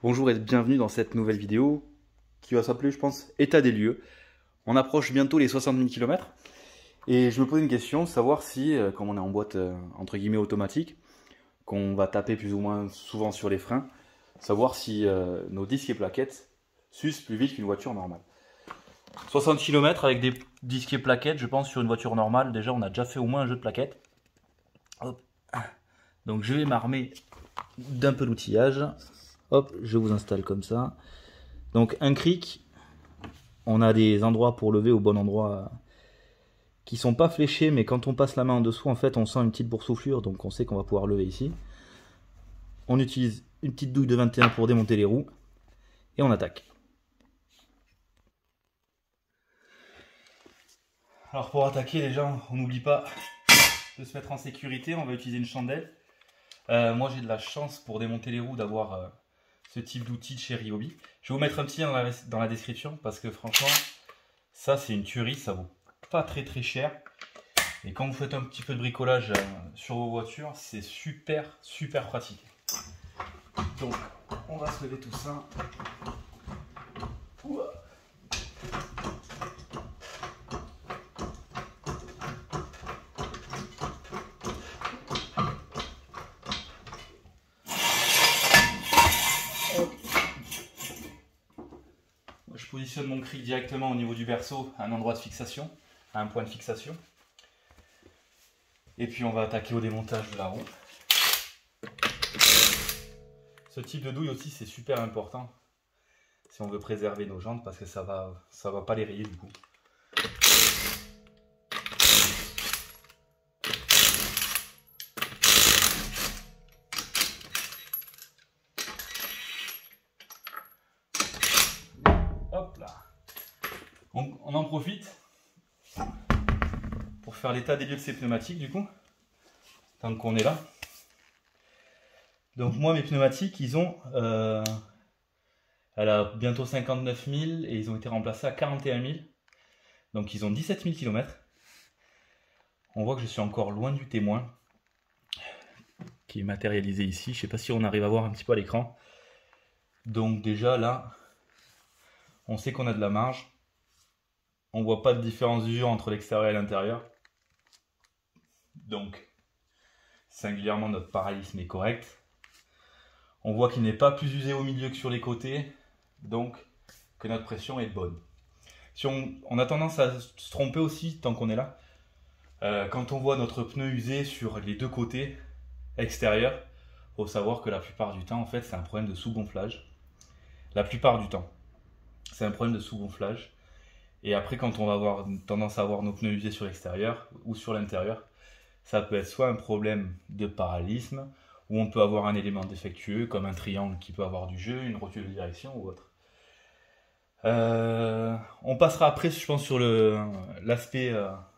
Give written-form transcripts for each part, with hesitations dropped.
Bonjour et bienvenue dans cette nouvelle vidéo qui va s'appeler, je pense, État des lieux. On approche bientôt les 60 000 km et je me pose une question, savoir si, comme on est en boîte entre guillemets automatique, qu'on va taper plus ou moins souvent sur les freins, savoir si nos disques et plaquettes s'usent plus vite qu'une voiture normale. 60 km avec des disques et plaquettes, je pense, sur une voiture normale, déjà on a déjà fait au moins un jeu de plaquettes. Hop. Donc je vais m'armer d'un peu d'outillage. Hop, je vous installe comme ça. Donc un cric, on a des endroits pour lever au bon endroit qui sont pas fléchés, mais quand on passe la main en dessous, en fait, on sent une petite boursouflure, donc on sait qu'on va pouvoir lever ici. On utilise une petite douille de 21 pour démonter les roues, et on attaque. Alors pour attaquer, déjà, on n'oublie pas de se mettre en sécurité, on va utiliser une chandelle. Moi j'ai de la chance pour démonter les roues d'avoir ce type d'outil de chez Ryobi. Je vais vous mettre un petit lien dans la description parce que franchement, ça c'est une tuerie, ça vaut pas très cher. Et quand vous faites un petit peu de bricolage sur vos voitures, c'est super pratique. Donc on va se lever tout ça. Ouah. Je positionne mon cric directement au niveau du berceau, à un endroit de fixation, à un point de fixation. Et puis on va attaquer au démontage de la roue. Ce type de douille aussi c'est super important si on veut préserver nos jantes parce que ça va pas les rayer du coup. Hop là. On en profite pour faire l'état des lieux de ces pneumatiques du coup, tant qu'on est là. Donc moi mes pneumatiques ils ont, elle a bientôt 59 000 et ils ont été remplacés à 41 000. Donc ils ont 17 000 km. On voit que je suis encore loin du témoin qui est matérialisé ici. Je ne sais pas si on arrive à voir un petit peu à l'écran. Donc déjà là, on sait qu'on a de la marge. On voit pas de différence d'usure entre l'extérieur et l'intérieur. Donc, singulièrement, notre paralysme est correct. On voit qu'il n'est pas plus usé au milieu que sur les côtés. Donc, que notre pression est bonne. Si on a tendance à se tromper aussi, tant qu'on est là. Quand on voit notre pneu usé sur les deux côtés extérieurs, il faut savoir que la plupart du temps, en fait, c'est un problème de sous-gonflage. La plupart du temps, c'est un problème de sous-gonflage. Et après, quand on va avoir tendance à avoir nos pneus usés sur l'extérieur ou sur l'intérieur, ça peut être soit un problème de paralysme, ou on peut avoir un élément défectueux, comme un triangle qui peut avoir du jeu, une rotule de direction ou autre. On passera après, je pense, sur l'aspect,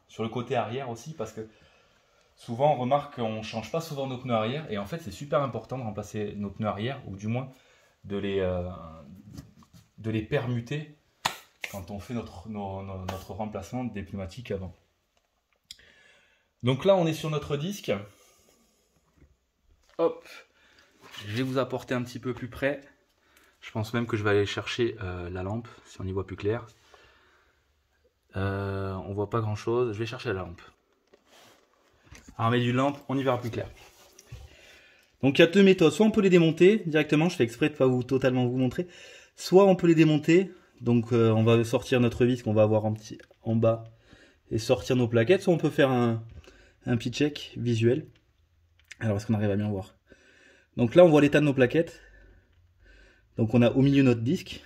sur le côté arrière aussi, parce que souvent on remarque qu'on ne change pas souvent nos pneus arrière, et en fait c'est super important de remplacer nos pneus arrière, ou du moins de les permuter quand on fait notre remplacement des pneumatiques avant. Donc là on est sur notre disque. Hop, je vais vous apporter un petit peu plus près. Je pense même que je vais aller chercher la lampe, si on y voit plus clair. On voit pas grand chose, je vais chercher la lampe. Armé d'une lampe, on y verra plus clair. Donc il y a deux méthodes, soit on peut les démonter directement, je fais exprès de ne pas totalement vous montrer, soit on peut les démonter. Donc on va sortir notre vis qu'on va avoir en bas et sortir nos plaquettes. Soit on peut faire un petit check visuel. Alors est-ce qu'on arrive à bien voir? Donc là on voit l'état de nos plaquettes. Donc on a au milieu notre disque.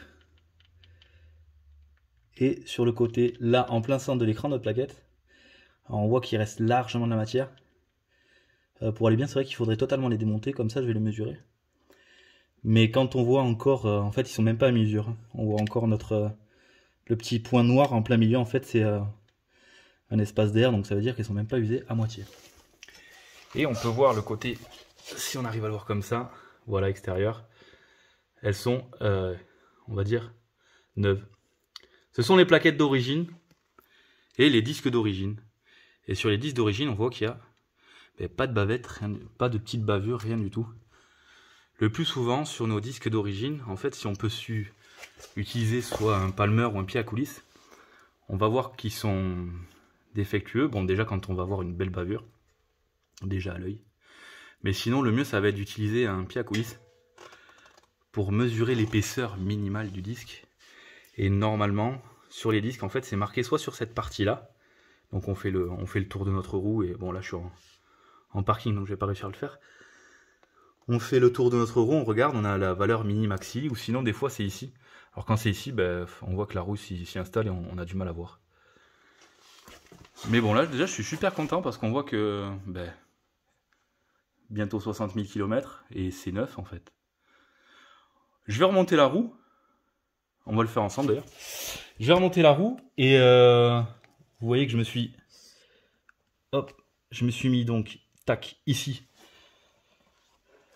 Et sur le côté, là en plein centre de l'écran, notre plaquette. Alors, on voit qu'il reste largement de la matière. Pour aller bien, c'est vrai qu'il faudrait totalement les démonter, comme ça je vais les mesurer. Mais quand on voit encore, en fait ils sont même pas à mesure. On voit encore le petit point noir en plein milieu, en fait c'est un espace d'air, donc ça veut dire qu'ils sont même pas usés à moitié. Et on peut voir le côté, si on arrive à le voir comme ça, voilà extérieur, elles sont, on va dire, neuves. Ce sont les plaquettes d'origine et les disques d'origine. Et sur les disques d'origine, on voit qu'il y a pas de bavette, pas de petites bavures, rien du tout. Le plus souvent, sur nos disques d'origine, en fait, si on peut utiliser soit un palmeur ou un pied à coulisse, on va voir qu'ils sont défectueux. Bon, déjà, quand on va voir une belle bavure, déjà à l'œil. Mais sinon, le mieux, ça va être d'utiliser un pied à coulisse pour mesurer l'épaisseur minimale du disque. Et normalement, sur les disques, en fait, c'est marqué soit sur cette partie-là. Donc, on fait le tour de notre roue. Et bon, là, je suis en parking, donc je vais pas réussir à le faire. On fait le tour de notre roue, on regarde, on a la valeur mini-maxi, ou sinon des fois c'est ici. Alors quand c'est ici, ben, on voit que la roue s'y installe et on a du mal à voir. Mais bon là déjà je suis super content parce qu'on voit que ben, bientôt 60 000 km et c'est neuf en fait. Je vais remonter la roue, on va le faire ensemble d'ailleurs. Je vais remonter la roue et vous voyez que je me suis mis donc tac ici.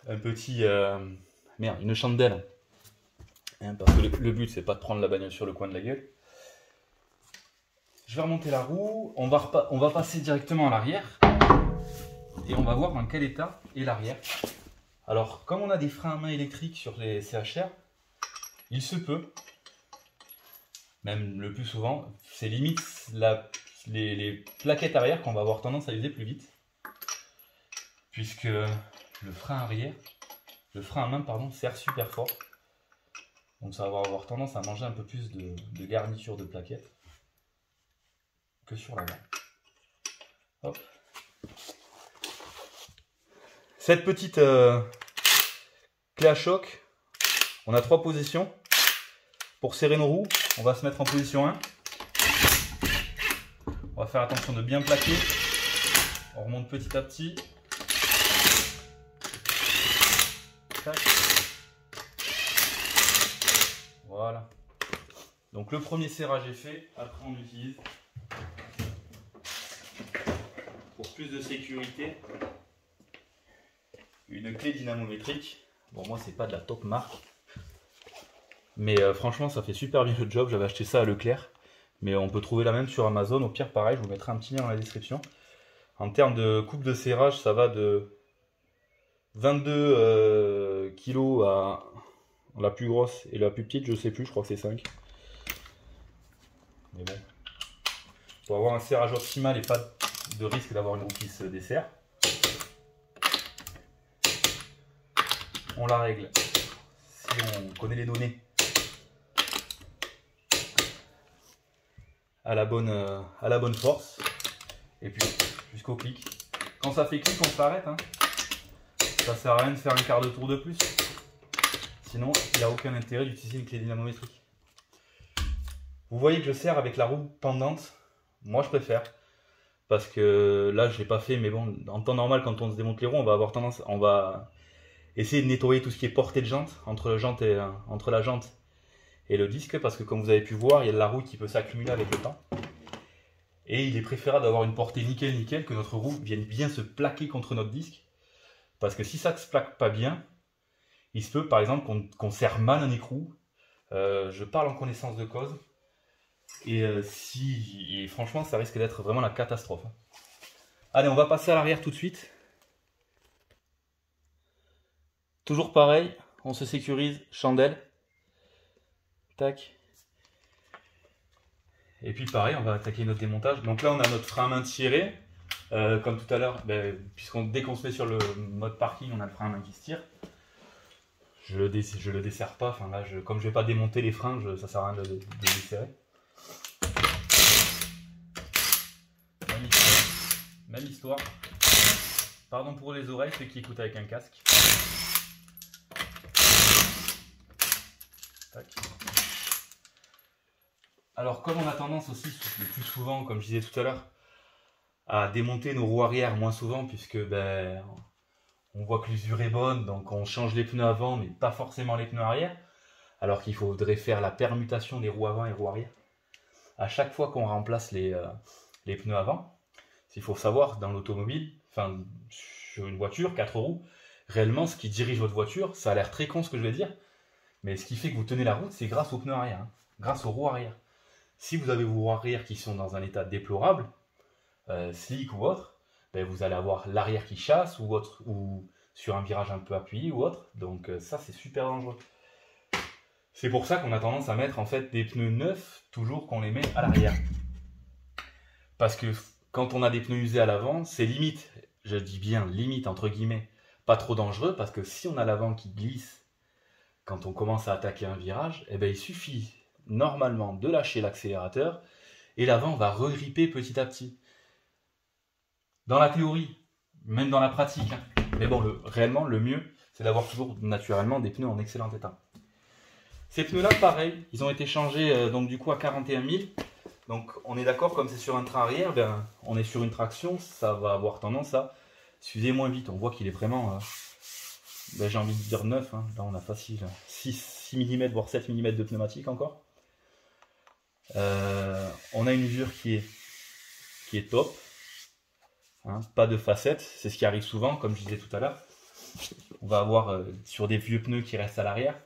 Un petit une chandelle, hein, parce que le but c'est pas de prendre la bagnole sur le coin de la gueule. Je vais remonter la roue, on va passer directement à l'arrière et on va voir dans quel état est l'arrière. Alors comme on a des freins à main électriques sur les CHR, il se peut, même le plus souvent, c'est limite les plaquettes arrière qu'on va avoir tendance à user plus vite, puisque le frein à main pardon, serre super fort. Donc ça va avoir tendance à manger un peu plus de garniture de plaquettes que sur l'avant. Hop. Cette petite clé à choc, on a 3 positions. Pour serrer nos roues, on va se mettre en position 1. On va faire attention de bien plaquer. On remonte petit à petit. Tac. Voilà. Donc le premier serrage est fait. Après on utilise pour plus de sécurité une clé dynamométrique. Bon moi c'est pas de la top marque, mais franchement ça fait super bien le job. J'avais acheté ça à Leclerc, mais on peut trouver la même sur Amazon. Au pire pareil, je vous mettrai un petit lien dans la description. En termes de coupe de serrage, ça va de 22 kg à la plus grosse et la plus petite, je sais plus, je crois que c'est 5. Mais bon, pour avoir un serrage optimal et pas de risque d'avoir une roue qui se dessert, on la règle si on connaît les données à la bonne force, et puis jusqu'au clic. Quand ça fait clic, on s'arrête, hein. Ça sert à rien de faire un quart de tour de plus, sinon il n'y a aucun intérêt d'utiliser une clé dynamométrique. Vous voyez que je serre avec la roue pendante. Moi je préfère, parce que là je l'ai pas fait, mais bon, en temps normal quand on se démonte les roues, on va essayer de nettoyer tout ce qui est portée de jante entre la jante et le disque, parce que comme vous avez pu voir, il y a de la roue qui peut s'accumuler avec le temps. Et il est préférable d'avoir une portée nickel que notre roue vienne bien se plaquer contre notre disque, parce que si ça ne se plaque pas bien, il se peut par exemple qu'on serre mal un écrou. Je parle en connaissance de cause. Et franchement, ça risque d'être vraiment la catastrophe. Allez, on va passer à l'arrière tout de suite. Toujours pareil, on se sécurise, chandelle. Tac. Et puis pareil, on va attaquer notre démontage. Donc là, on a notre frein à main tiré. Comme tout à l'heure, dès qu'on se met sur le mode parking, on a le frein à main qui se tire. Je le desserre pas. Enfin là, comme je vais pas démonter les freins, ça sert à rien de desserrer. Même histoire. Pardon pour les oreilles, ceux qui écoutent avec un casque. Tac. Alors comme on a tendance aussi, le plus souvent, comme je disais tout à l'heure, à démonter nos roues arrière moins souvent, puisque on voit que l'usure est bonne, donc on change les pneus avant, mais pas forcément les pneus arrière, alors qu'il faudrait faire la permutation des roues avant et roues arrière. À chaque fois qu'on remplace les pneus avant, il faut savoir, dans l'automobile, enfin sur une voiture, 4 roues, réellement ce qui dirige votre voiture, ça a l'air très con ce que je vais dire, mais ce qui fait que vous tenez la route, c'est grâce aux pneus arrière, hein, grâce aux roues arrière. Si vous avez vos roues arrière qui sont dans un état déplorable, slick ou autre, vous allez avoir l'arrière qui chasse, ou sur un virage un peu appuyé ou autre. Donc ça, c'est super dangereux. C'est pour ça qu'on a tendance à mettre en fait des pneus neufs, toujours qu'on les met à l'arrière. Parce que quand on a des pneus usés à l'avant, c'est limite, je dis bien limite entre guillemets, pas trop dangereux, parce que si on a l'avant qui glisse quand on commence à attaquer un virage, eh ben, il suffit normalement de lâcher l'accélérateur et l'avant va regripper petit à petit. Dans la théorie, même dans la pratique, hein. Mais bon, réellement, le mieux, c'est d'avoir toujours naturellement des pneus en excellent état. Ces pneus-là, pareil, ils ont été changés donc du coup à 41 000. Donc on est d'accord, comme c'est sur un train arrière, ben, on est sur une traction, ça va avoir tendance à s'user moins vite. On voit qu'il est vraiment, ben, j'ai envie de dire neuf, hein. Là on a facile 6 mm voire 7 mm de pneumatique encore. On a une usure qui est top, hein, pas de facettes, c'est ce qui arrive souvent, comme je disais tout à l'heure. On va avoir sur des vieux pneus qui restent à l'arrière,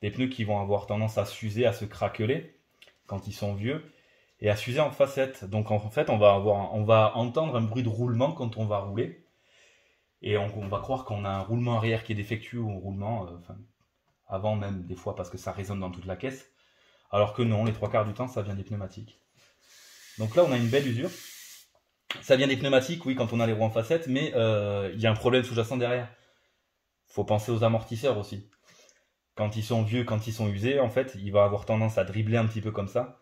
des pneus qui vont avoir tendance à s'user, à se craqueler quand ils sont vieux, et à s'user en facettes. Donc en fait, on va entendre un bruit de roulement quand on va rouler, et on va croire qu'on a un roulement arrière qui est défectueux ou un roulement avant même des fois parce que ça résonne dans toute la caisse, alors que non, les 3/4 du temps, ça vient des pneumatiques. Donc là, on a une belle usure. Ça vient des pneumatiques, oui, quand on a les roues en facettes, mais il y a un problème sous-jacent derrière. Il faut penser aux amortisseurs aussi. Quand ils sont vieux, quand ils sont usés, en fait, il va avoir tendance à dribbler un petit peu comme ça.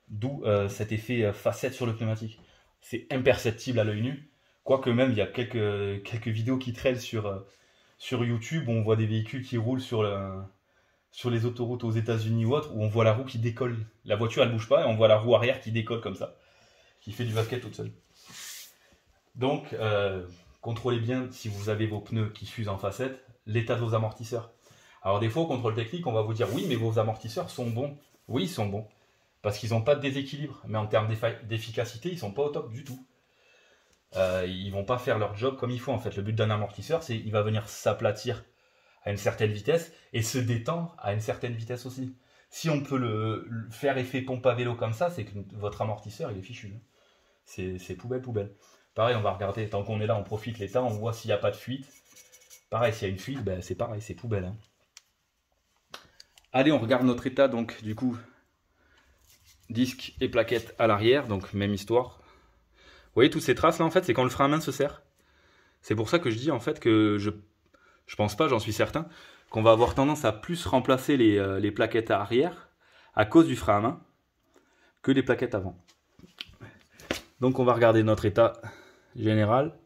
D'où cet effet facette sur le pneumatique. C'est imperceptible à l'œil nu. Quoique même, il y a quelques vidéos qui traînent sur YouTube où on voit des véhicules qui roulent sur les autoroutes aux États-Unis ou autres, où on voit la roue qui décolle. La voiture, elle bouge pas, et on voit la roue arrière qui décolle comme ça, qui fait du basket toute seule. Donc, contrôlez bien, si vous avez vos pneus qui s'usent en facette, l'état de vos amortisseurs. Alors des fois, au contrôle technique, on va vous dire, oui, mais vos amortisseurs sont bons. Oui, ils sont bons, parce qu'ils n'ont pas de déséquilibre. Mais en termes d'efficacité, ils ne sont pas au top du tout. Ils ne vont pas faire leur job comme il faut, en fait. Le but d'un amortisseur, c'est qu'il va venir s'aplatir à une certaine vitesse et se détendre à une certaine vitesse aussi. Si on peut le faire effet pompe à vélo comme ça, c'est que votre amortisseur, il est fichu. C'est poubelle. Pareil, on va regarder, tant qu'on est là, on profite l'état, on voit s'il n'y a pas de fuite. Pareil, s'il y a une fuite, ben, c'est pareil, c'est poubelle. Hein. Allez, on regarde notre état, donc du coup, disque et plaquette à l'arrière, donc même histoire. Vous voyez toutes ces traces là, en fait, c'est quand le frein à main se serre. C'est pour ça que je dis en fait que je pense pas, j'en suis certain, qu'on va avoir tendance à plus remplacer les plaquettes arrière à cause du frein à main que les plaquettes avant. Donc on va regarder notre état général.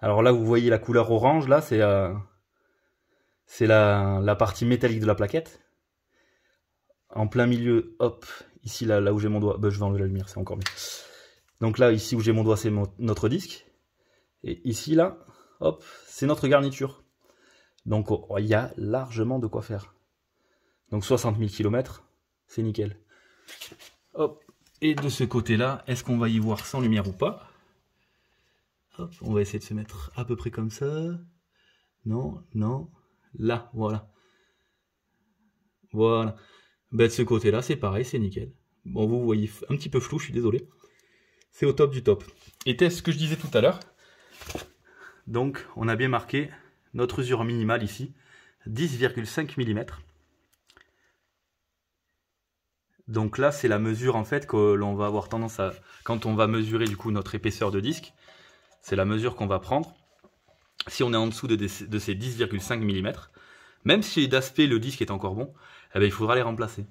Alors là, vous voyez la couleur orange, là, c'est la partie métallique de la plaquette. En plein milieu, hop, ici, là où j'ai mon doigt, ben, je vais enlever la lumière, c'est encore mieux. Donc là, ici où j'ai mon doigt, c'est notre disque. Et ici, là, hop, c'est notre garniture. Donc il y a largement de quoi faire. Donc 60 000 km, c'est nickel. Hop, et de ce côté-là, est-ce qu'on va y voir sans lumière ou pas? Hop, on va essayer de se mettre à peu près comme ça. Non, là, voilà. Voilà. Ben, de ce côté-là, c'est pareil, c'est nickel. Bon, vous voyez un petit peu flou, je suis désolé. C'est au top du top. Et c'est ce que je disais tout à l'heure. Donc, on a bien marqué notre usure minimale ici, 10,5 mm. Donc là, c'est la mesure en fait que l'on va avoir tendance à, quand on va mesurer du coup notre épaisseur de disque, c'est la mesure qu'on va prendre. Si on est en dessous de ces 10,5 mm, même si d'aspect le disque est encore bon, eh bien, il faudra les remplacer.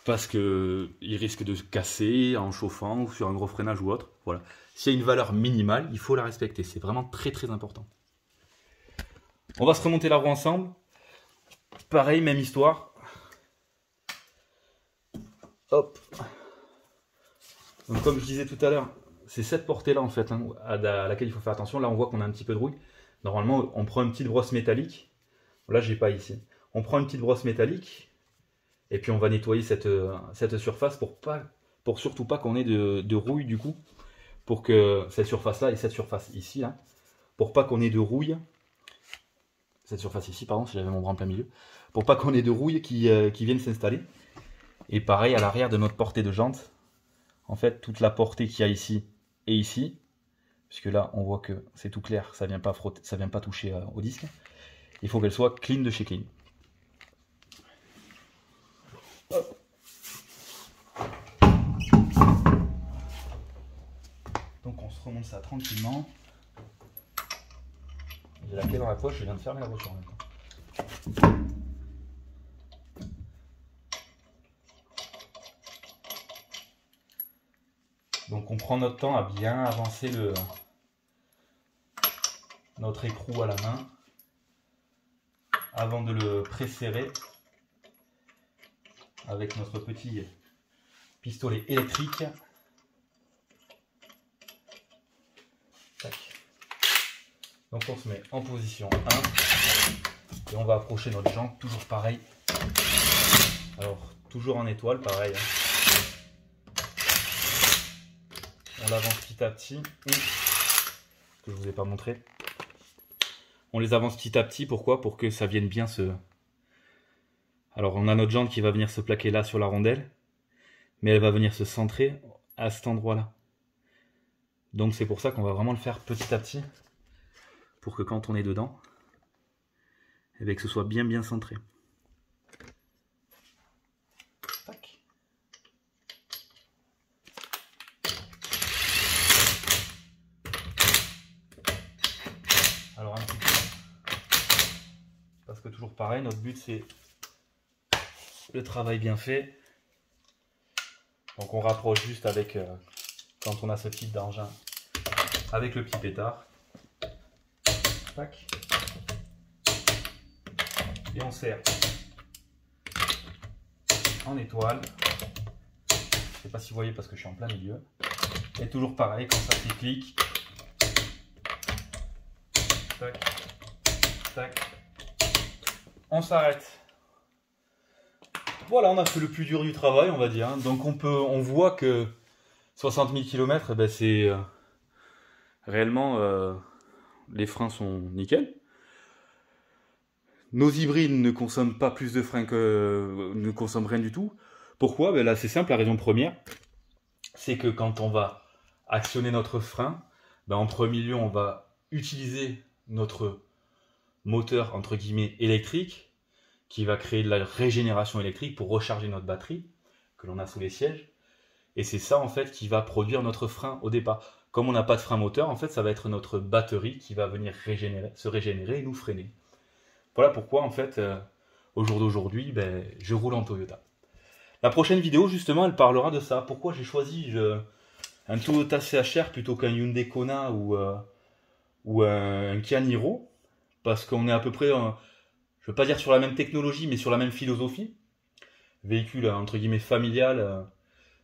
Parce qu'il risque de se casser en chauffant ou sur un gros freinage ou autre. Voilà. S'il y a une valeur minimale, il faut la respecter. C'est vraiment très très important. On va se remonter la roue ensemble. Pareil, même histoire. Hop. Donc comme je disais tout à l'heure, c'est cette portée-là en fait, hein, à laquelle il faut faire attention. Là, on voit qu'on a un petit peu de rouille. Normalement, on prend une petite brosse métallique. Là, je n'ai pas ici. On prend une petite brosse métallique et puis on va nettoyer cette surface pour surtout pas qu'on ait de rouille du coup. Pour que cette surface-là et cette surface ici, là, pour pas qu'on ait de rouille, cette surface ici, pardon, si j'avais mon bras en plein milieu, pour pas qu'on ait de rouille qui viennent s'installer. Et pareil à l'arrière de notre portée de jante, en fait, toute la portée qu'il y a ici et ici, puisque là on voit que c'est tout clair, ça vient pas frotter, ça vient pas toucher au disque. Il faut qu'elle soit clean de chez clean. Hop. Donc on se remonte ça tranquillement. J'ai la clé dans la poche, je viens de fermer la voiture en même temps. Donc on prend notre temps à bien avancer notre écrou à la main avant de le presserrer avec notre petit pistolet électrique. Tac. Donc on se met en position 1 et on va approcher notre jambe, toujours pareil. Alors toujours en étoile, pareil. On l'avance petit à petit, que je vous ai pas montré. On les avance petit à petit, pourquoi? Pour que ça vienne bien se... Alors on a notre jambe qui va venir se plaquer là sur la rondelle, mais elle va venir se centrer à cet endroit-là. Donc c'est pour ça qu'on va vraiment le faire petit à petit, pour que quand on est dedans, eh bien, que ce soit bien centré. Tac. Alors un petit peu, parce que toujours pareil, notre but c'est le travail bien fait. Donc on rapproche juste avec, quand on a ce type d'engin, avec le petit pétard. Tac. Et on serre en étoile. Je ne sais pas si vous voyez parce que je suis en plein milieu. Et toujours pareil, quand ça fait clic. Tac. Tac. On s'arrête. Voilà, on a fait le plus dur du travail, on va dire. Donc on voit que 60 000 km, ben c'est réellement les freins sont nickel. Nos hybrides ne consomment pas plus de freins ne consomment rien du tout. Pourquoi? Ben là c'est simple, la raison première, c'est que quand on va actionner notre frein, ben en premier lieu on va utiliser notre moteur entre guillemets électrique, qui va créer de la régénération électrique pour recharger notre batterie que l'on a sous les sièges. Et c'est ça en fait qui va produire notre frein au départ. Comme on n'a pas de frein moteur, en fait ça va être notre batterie qui va venir se régénérer et nous freiner. Voilà pourquoi en fait au jour d'aujourd'hui ben, je roule en Toyota. La prochaine vidéo justement elle parlera de ça. Pourquoi j'ai choisi un Toyota CHR plutôt qu'un Hyundai Kona ou un Kia Niro. Parce qu'on est à peu près... je ne veux pas dire sur la même technologie, mais sur la même philosophie. Véhicule, entre guillemets, familial,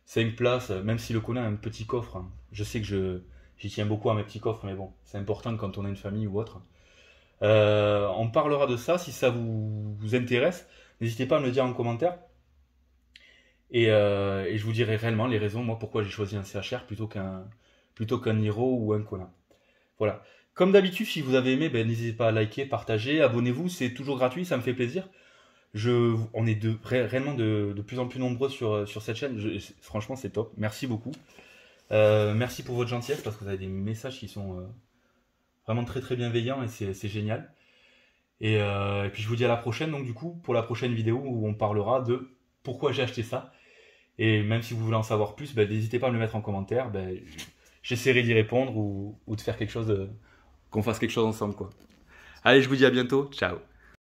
5 places, même si le Kona a un petit coffre. Hein. Je sais que j'y tiens beaucoup à mes petits coffres, mais bon, c'est important quand on a une famille ou autre. On parlera de ça, si ça vous intéresse. N'hésitez pas à me le dire en commentaire. Et je vous dirai réellement les raisons, moi, pourquoi j'ai choisi un CHR plutôt qu'un Niro ou un Kona. Voilà. Comme d'habitude, si vous avez aimé, ben, n'hésitez pas à liker, partager, abonnez-vous, c'est toujours gratuit, ça me fait plaisir. On est réellement de plus en plus nombreux sur cette chaîne, franchement c'est top, merci beaucoup. Merci pour votre gentillesse, parce que vous avez des messages qui sont vraiment très bienveillants et c'est génial. Et puis je vous dis à la prochaine, donc du coup, pour la prochaine vidéo où on parlera de pourquoi j'ai acheté ça. Et même si vous voulez en savoir plus, ben, n'hésitez pas à me le mettre en commentaire, ben, j'essaierai d'y répondre ou de faire quelque chose qu'on fasse quelque chose ensemble, quoi. Allez, je vous dis à bientôt. Ciao.